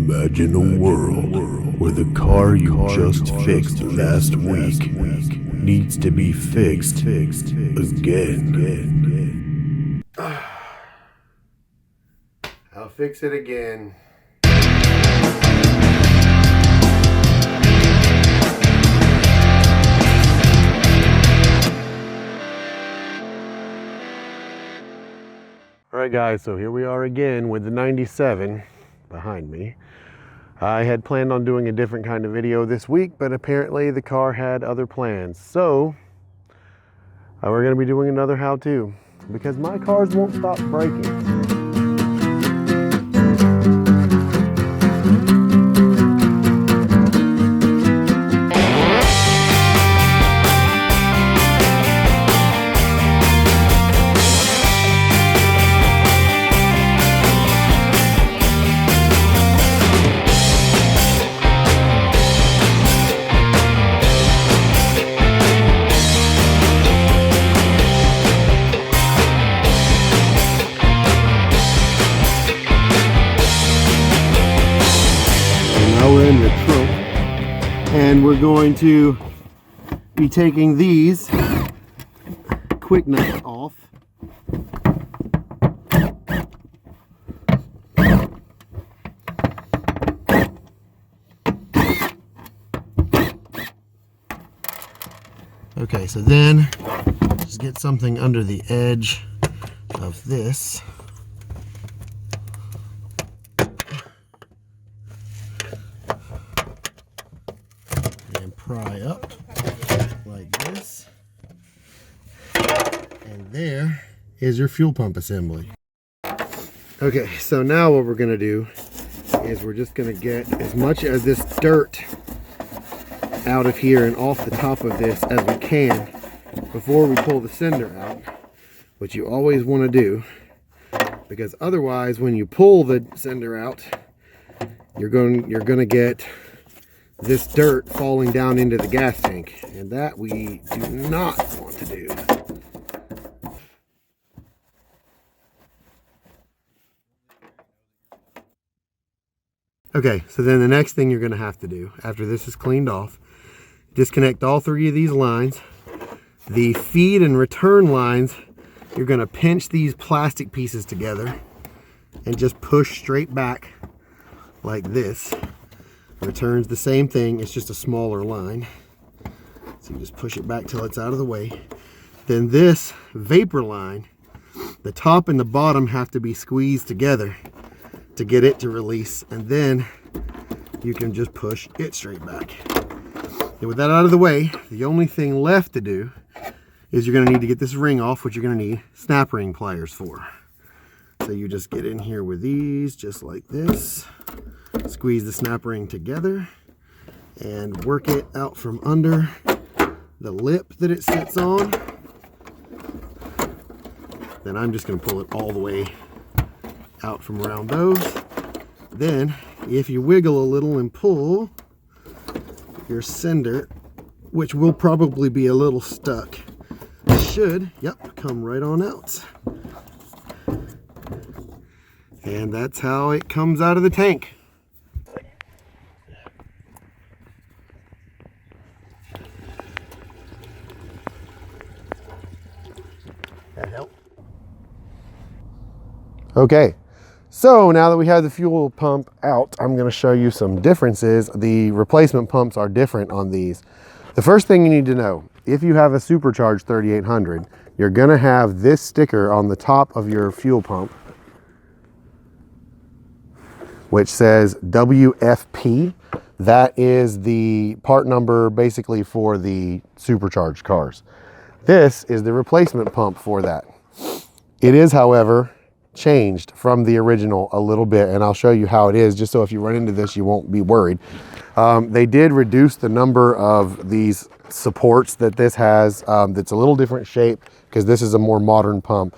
Imagine a world where the car you just fixed last week needs to be fixed again. I'll fix it again. Alright guys, so here we are again with the 97 behind me. I had planned on doing a different kind of video this week, but apparently the car had other plans. So, we're going to be doing another how-to, because my cars won't stop breaking. We're in the trunk, and we're going to be taking these quick nuts off. Okay, so then just get something under the edge of this. Pry up like this, and there is your fuel pump assembly. Okay, so now what we're going to do is we're just going to get as much of this dirt out of here and off the top of this as we can before we pull the sender out, which you always want to do, because otherwise when you pull the sender out, you're going to get this dirt falling down into the gas tank, and that we do not want to do. Okay, so then the next thing you're going to have to do after this is cleaned off, disconnect all three of these lines. The feed and return lines, you're going to pinch these plastic pieces together and just push straight back like this. Returns the same thing, it's just a smaller line. So you just push it back till it's out of the way. Then this vapor line, the top and the bottom have to be squeezed together to get it to release, and then you can just push it straight back. And with that out of the way, the only thing left to do is you're going to need to get this ring off, which you're going to need snap ring pliers for. So you just get in here with these just like this. Squeeze the snap ring together and work it out from under the lip that it sits on. Then I'm just going to pull it all the way out from around those. Then if you wiggle a little and pull your sender, which will probably be a little stuck, should, yep, come right on out. And that's how it comes out of the tank. That help? Okay, so now that we have the fuel pump out, I'm going to show you some differences. The replacement pumps are different on these. The first thing you need to know, if you have a supercharged 3800, you're going to have this sticker on the top of your fuel pump, which says WFP. That is the part number basically for the supercharged cars. This is the replacement pump for that. It is, however, changed from the original a little bit, and I'll show you how it is, just so if you run into this, you won't be worried. They did reduce the number of these supports that this has. That's a little different shape because this is a more modern pump.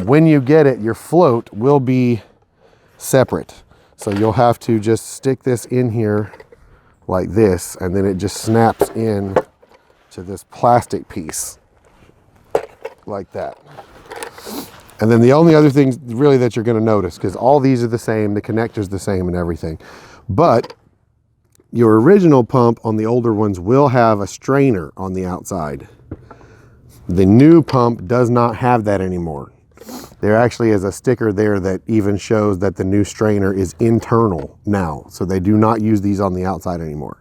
When you get it, your float will be separate. So you'll have to just stick this in here like this, and then it just snaps in to this plastic piece like that. And then the only other thing really that you're going to notice, because all these are the same, the connector's the same and everything. But your original pump on the older ones will have a strainer on the outside. The new pump does not have that anymore. There actually is a sticker there that even shows that the new strainer is internal now. So they do not use these on the outside anymore.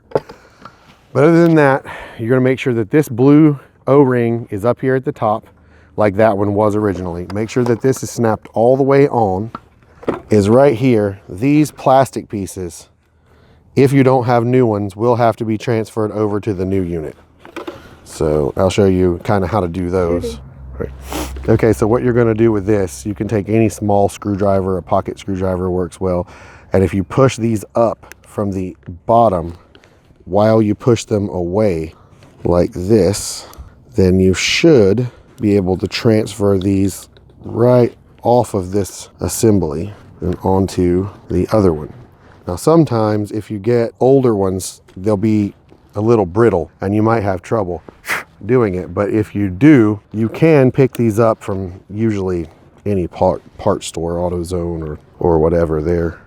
But other than that, you're going to make sure that this blue O-ring is up here at the top, like that one was originally. Make sure that this is snapped all the way on, is right here. These plastic pieces, if you don't have new ones, will have to be transferred over to the new unit. So I'll show you kind of how to do those. Right. Okay, so what you're going to do with this, you can take any small screwdriver, a pocket screwdriver works well. And if you push these up from the bottom while you push them away like this, then you should be able to transfer these right off of this assembly and onto the other one. Now sometimes if you get older ones, they'll be a little brittle and you might have trouble doing it. But if you do, you can pick these up from usually any part store, AutoZone or whatever there.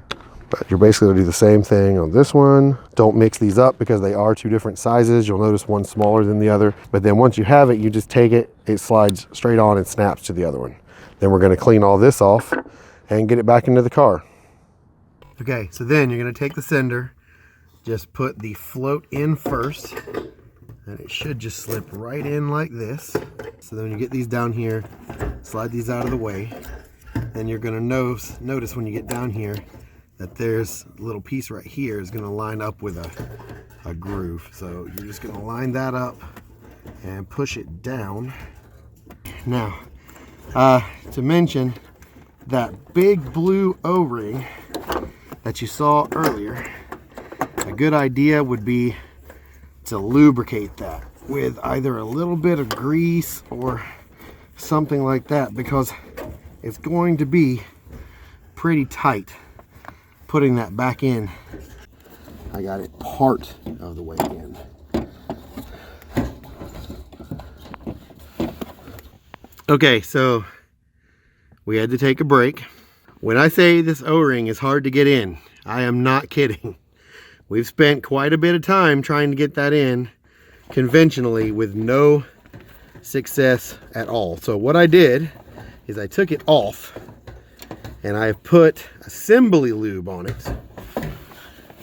But you're basically gonna do the same thing on this one. Don't mix these up because they are two different sizes. You'll notice one's smaller than the other. But then once you have it, you just take it, it slides straight on and snaps to the other one. Then we're gonna clean all this off and get it back into the car. Okay, so then you're gonna take the sender, just put the float in first, and it should just slip right in like this. So then when you get these down here, slide these out of the way. Then you're gonna notice when you get down here that there's a little piece right here is gonna line up with a groove. So you're just gonna line that up and push it down. Now, to mention, that big blue O-ring that you saw earlier, a good idea would be to lubricate that with either a little bit of grease or something like that, because it's going to be pretty tight putting that back in. I got it part of the way in. Okay, so we had to take a break. When I say this O-ring is hard to get in, I am not kidding. We've spent quite a bit of time trying to get that in conventionally with no success at all. So what I did is I took it off and I put assembly lube on it,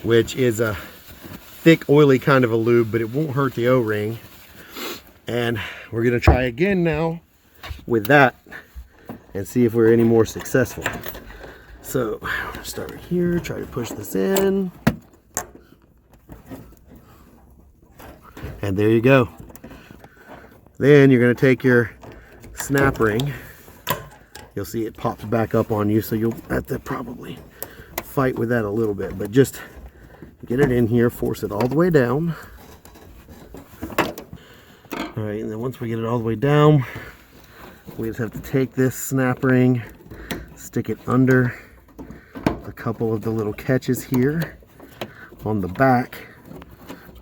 which is a thick, oily kind of a lube, but it won't hurt the O-ring. And we're gonna try again now with that and see if we're any more successful. So start right here, try to push this in. And there you go. Then you're gonna take your snap ring. You'll see it pops back up on you, so you'll have to probably fight with that a little bit, but just get it in here, force it all the way down. All right, and then once we get it all the way down, we just have to take this snap ring, stick it under a couple of the little catches here on the back.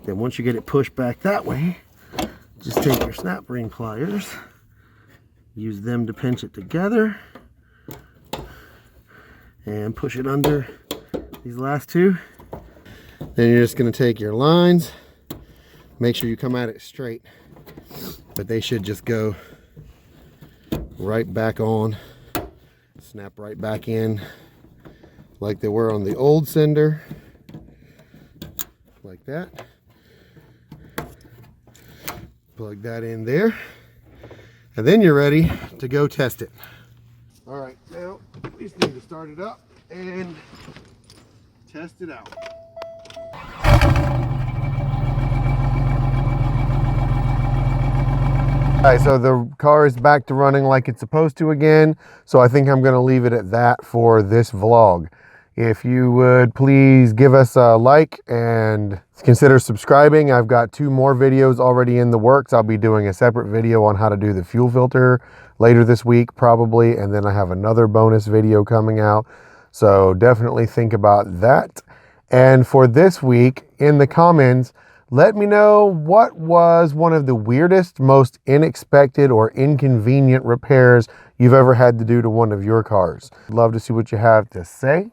Then once you get it pushed back that way, just take your snap ring pliers, use them to pinch it together, and push it under these last two. Then you're just going to take your lines, make sure you come at it straight, but they should just go right back on, snap right back in like they were on the old sender, like that. Plug that in there, and then you're ready to go test it. All right, now we just need to start it up and test it out. All right, so the car is back to running like it's supposed to again, so I think I'm going to leave it at that for this vlog. If you would please give us a like and consider subscribing. I've got 2 more videos already in the works. I'll be doing a separate video on how to do the fuel filter later this week probably, and then I have another bonus video coming out. So definitely think about that. And for this week, in the comments, let me know what was one of the weirdest, most unexpected or inconvenient repairs you've ever had to do to one of your cars. I'd love to see what you have to say.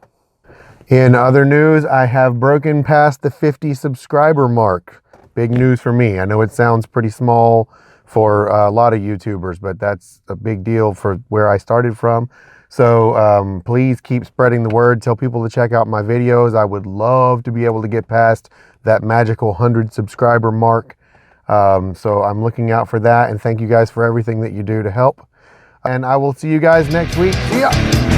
In other news, I have broken past the 50 subscriber mark. Big news for me. I know it sounds pretty small for a lot of YouTubers, but that's a big deal for where I started from. So please keep spreading the word. Tell people to check out my videos. I would love to be able to get past that magical 100 subscriber mark. So I'm looking out for that, and thank you guys for everything that you do to help. And I will see you guys next week. See ya!